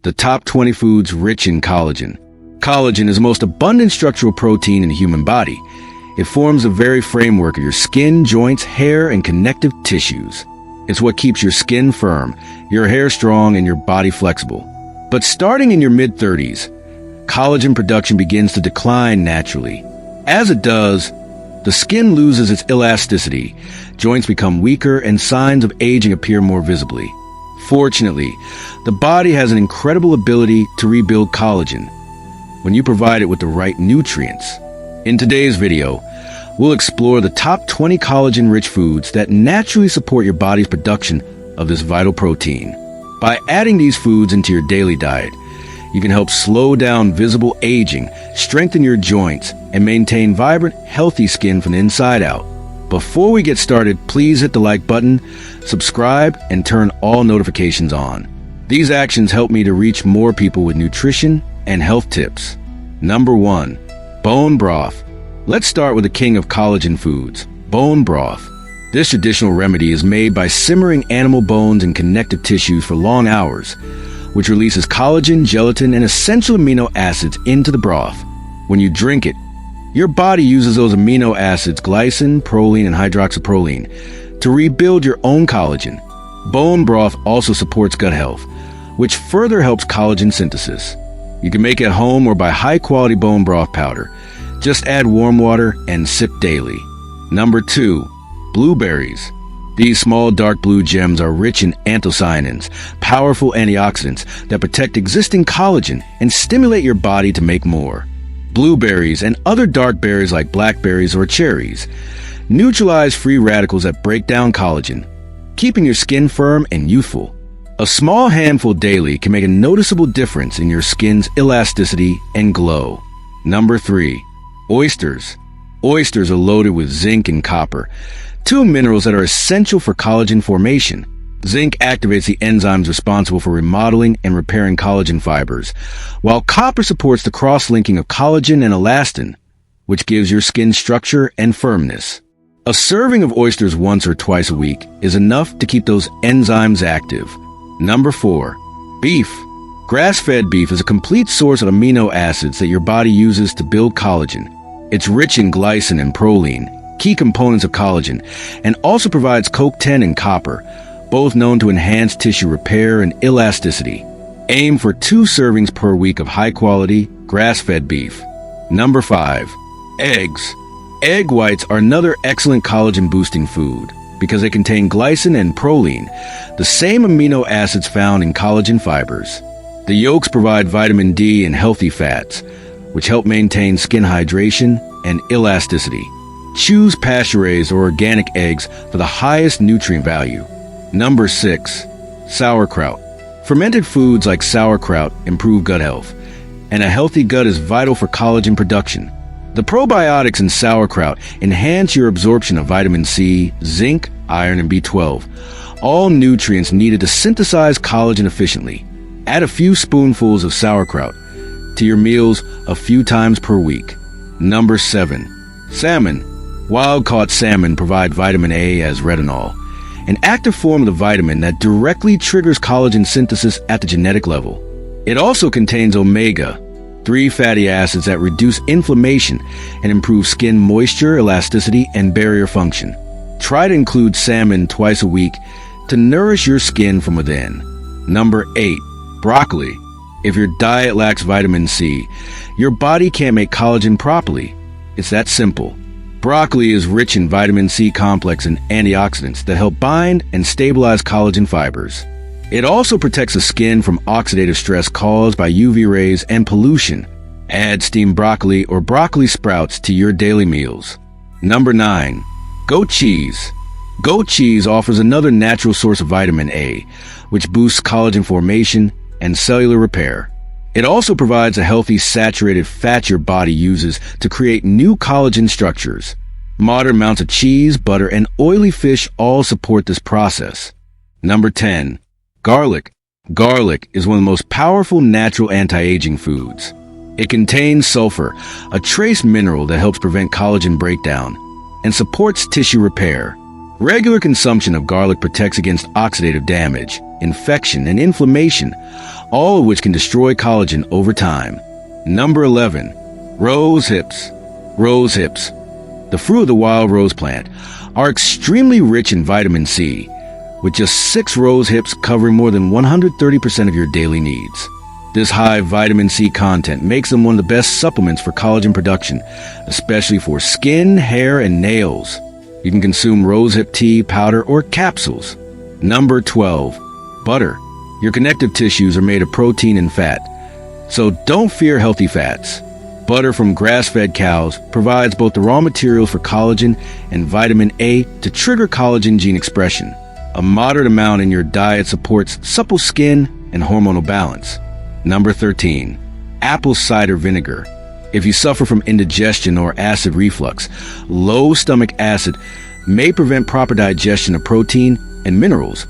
the top 20 foods rich in collagen. Collagen is the most abundant structural protein in the human body. It forms the very framework of your skin, joints, hair, and connective tissues. It's what keeps your skin firm, your hair strong, and your body flexible. But starting in your mid-30s, collagen production begins to decline naturally. As it does, the skin loses its elasticity, joints become weaker, and signs of aging appear more visibly. Fortunately, the body has an incredible ability to rebuild collagen when you provide it with the right nutrients. In today's video, we'll explore the top 20 collagen-rich foods that naturally support your body's production of this vital protein. By adding these foods into your daily diet, you can help slow down visible aging, strengthen your joints, and maintain vibrant, healthy skin from the inside out. Before we get started, please hit the like button, subscribe, and turn all notifications on. These actions help me to reach more people with nutrition and health tips. Number 1. Bone broth. Let's start with the king of collagen foods, bone broth. This traditional remedy is made by simmering animal bones and connective tissues for long hours, which releases collagen, gelatin, and essential amino acids into the broth. When you drink it, your body uses those amino acids, glycine, proline, and hydroxyproline, to rebuild your own collagen. Bone broth also supports gut health, which further helps collagen synthesis. You can make it at home or buy high-quality bone broth powder. Just add warm water and sip daily. Number 2. Blueberries. These small dark blue gems are rich in anthocyanins, powerful antioxidants that protect existing collagen and stimulate your body to make more. Blueberries and other dark berries like blackberries or cherries neutralize free radicals that break down collagen, keeping your skin firm and youthful. A small handful daily can make a noticeable difference in your skin's elasticity and glow. Number 3. Oysters. Oysters are loaded with zinc and copper, two minerals that are essential for collagen formation. Zinc activates the enzymes responsible for remodeling and repairing collagen fibers, while copper supports the cross-linking of collagen and elastin, which gives your skin structure and firmness. A serving of oysters once or twice a week is enough to keep those enzymes active. Number 4. Beef. Grass-fed beef is a complete source of amino acids that your body uses to build collagen. It's rich in glycine and proline, key components of collagen, and also provides CoQ10 and copper, both known to enhance tissue repair and elasticity. Aim for 2 servings per week of high-quality, grass-fed beef. Number 5. Eggs. Egg whites are another excellent collagen-boosting food because they contain glycine and proline, the same amino acids found in collagen fibers. The yolks provide vitamin D and healthy fats, which help maintain skin hydration and elasticity. Choose pasture-raised or organic eggs for the highest nutrient value. Number 6. Sauerkraut. Fermented foods like sauerkraut improve gut health, and a healthy gut is vital for collagen production. The probiotics in sauerkraut enhance your absorption of vitamin C, zinc, iron, and B12, all nutrients needed to synthesize collagen efficiently. Add a few spoonfuls of sauerkraut to your meals a few times per week. Number 7. Salmon. Wild-caught salmon provide vitamin A as retinol, an active form of the vitamin that directly triggers collagen synthesis at the genetic level. It also contains omega-3 fatty acids that reduce inflammation and improve skin moisture, elasticity, and barrier function. Try to include salmon twice a week to nourish your skin from within. Number 8. Broccoli. If your diet lacks vitamin C, your body can't make collagen properly. It's that simple. Broccoli is rich in vitamin C complex and antioxidants that help bind and stabilize collagen fibers. It also protects the skin from oxidative stress caused by UV rays and pollution. Add steamed broccoli or broccoli sprouts to your daily meals. Number 9. Goat cheese. Goat cheese offers another natural source of vitamin A, which boosts collagen formation and cellular repair. It also provides a healthy saturated fat your body uses to create new collagen structures. Moderate amounts of cheese, butter, and oily fish all support this process. Number 10. Garlic. Garlic is one of the most powerful natural anti-aging foods. It contains sulfur, a trace mineral that helps prevent collagen breakdown and supports tissue repair. Regular consumption of garlic protects against oxidative damage, infection, and inflammation, all of which can destroy collagen over time. Number 11. Rose hips. Rose hips, the fruit of the wild rose plant, are extremely rich in vitamin C, with just 6 rose hips covering more than 130% of your daily needs. This high vitamin C content makes them one of the best supplements for collagen production, especially for skin, hair, and nails. You can consume rosehip tea, powder, or capsules. Number 12. Butter. Your connective tissues are made of protein and fat, so don't fear healthy fats. Butter from grass-fed cows provides both the raw materials for collagen and vitamin A to trigger collagen gene expression. A moderate amount in your diet supports supple skin and hormonal balance. Number 13. Apple cider vinegar. If you suffer from indigestion or acid reflux, low stomach acid may prevent proper digestion of protein and minerals,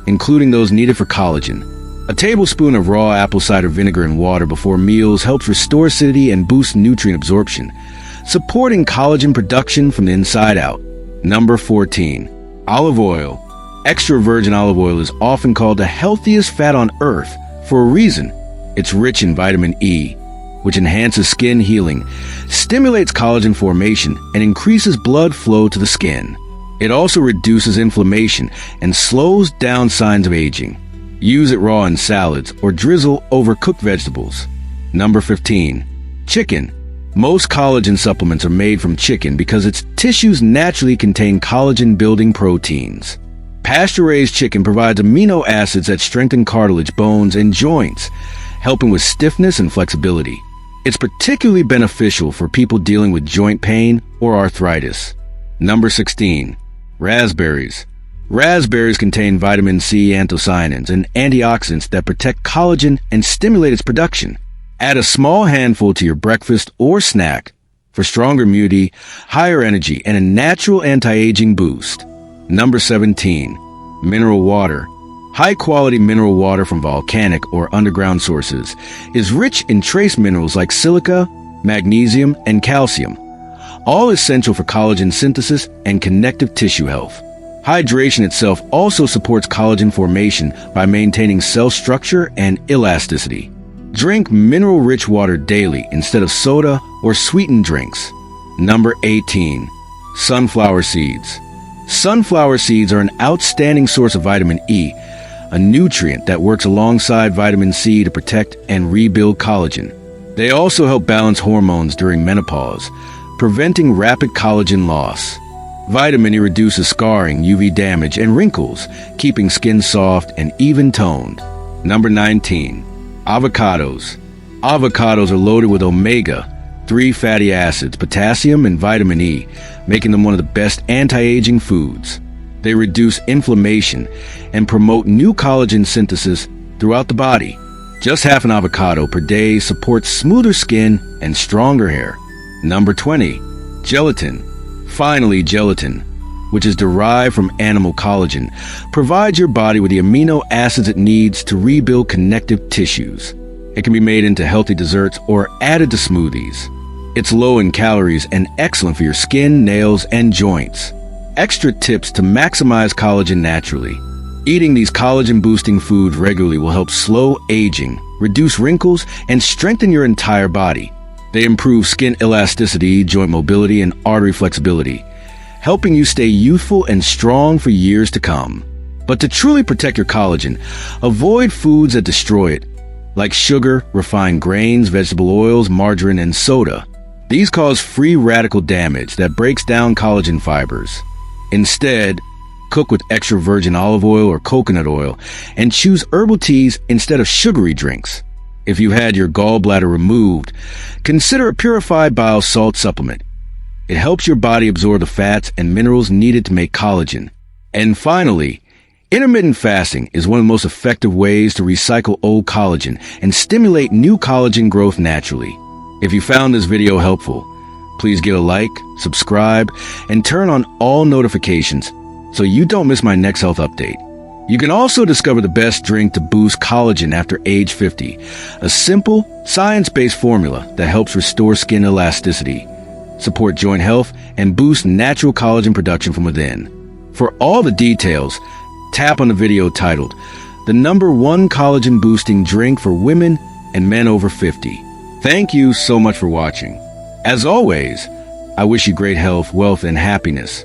including those needed for collagen. A tablespoon of raw apple cider vinegar in water before meals helps restore acidity and boost nutrient absorption, supporting collagen production from the inside out. Number 14. Olive oil. Extra virgin olive oil is often called the healthiest fat on earth for a reason. It's rich in vitamin E, which enhances skin healing, stimulates collagen formation, and increases blood flow to the skin. It also reduces inflammation and slows down signs of aging. Use it raw in salads or drizzle over cooked vegetables. Number 15. Chicken. Most collagen supplements are made from chicken because its tissues naturally contain collagen-building proteins. Pasture-raised chicken provides amino acids that strengthen cartilage, bones, and joints, helping with stiffness and flexibility. It's particularly beneficial for people dealing with joint pain or arthritis. Number 16. Raspberries. Raspberries contain vitamin C, anthocyanins, and antioxidants that protect collagen and stimulate its production. Add a small handful to your breakfast or snack for stronger immunity, higher energy, and a natural anti-aging boost. Number 17. Mineral water. High-quality mineral water from volcanic or underground sources is rich in trace minerals like silica, magnesium, and calcium, all essential for collagen synthesis and connective tissue health. Hydration itself also supports collagen formation by maintaining cell structure and elasticity. Drink mineral-rich water daily instead of soda or sweetened drinks. Number 18. Sunflower seeds. Sunflower seeds are an outstanding source of vitamin E, a nutrient that works alongside vitamin C to protect and rebuild collagen. They also help balance hormones during menopause, preventing rapid collagen loss. Vitamin E reduces scarring, UV damage, and wrinkles, keeping skin soft and even-toned. Number 19. Avocados. Avocados are loaded with omega-3 fatty acids, potassium, and vitamin E, making them one of the best anti-aging foods. They reduce inflammation and promote new collagen synthesis throughout the body. Just half an avocado per day supports smoother skin and stronger hair. Number 20. Gelatin. Finally, gelatin, which is derived from animal collagen, provides your body with the amino acids it needs to rebuild connective tissues. It can be made into healthy desserts or added to smoothies. It's low in calories and excellent for your skin, nails, and joints. Extra tips to maximize collagen naturally. Eating these collagen-boosting foods regularly will help slow aging, reduce wrinkles, and strengthen your entire body. They improve skin elasticity, joint mobility, and artery flexibility, helping you stay youthful and strong for years to come. But to truly protect your collagen, avoid foods that destroy it, like sugar, refined grains, vegetable oils, margarine, and soda. These cause free radical damage that breaks down collagen fibers. Instead, cook with extra virgin olive oil or coconut oil, and choose herbal teas instead of sugary drinks. If you had your gallbladder removed, consider a purified bile salt supplement. It helps your body absorb the fats and minerals needed to make collagen. And finally, intermittent fasting is one of the most effective ways to recycle old collagen and stimulate new collagen growth naturally. If you found this video helpful, please give a like, subscribe, and turn on all notifications so you don't miss my next health update. You can also discover the best drink to boost collagen after age 50, a simple, science-based formula that helps restore skin elasticity, support joint health, and boost natural collagen production from within. For all the details, tap on the video titled, The the #1 collagen-boosting drink for women and men over 50. Thank you so much for watching. As always, I wish you great health, wealth, and happiness.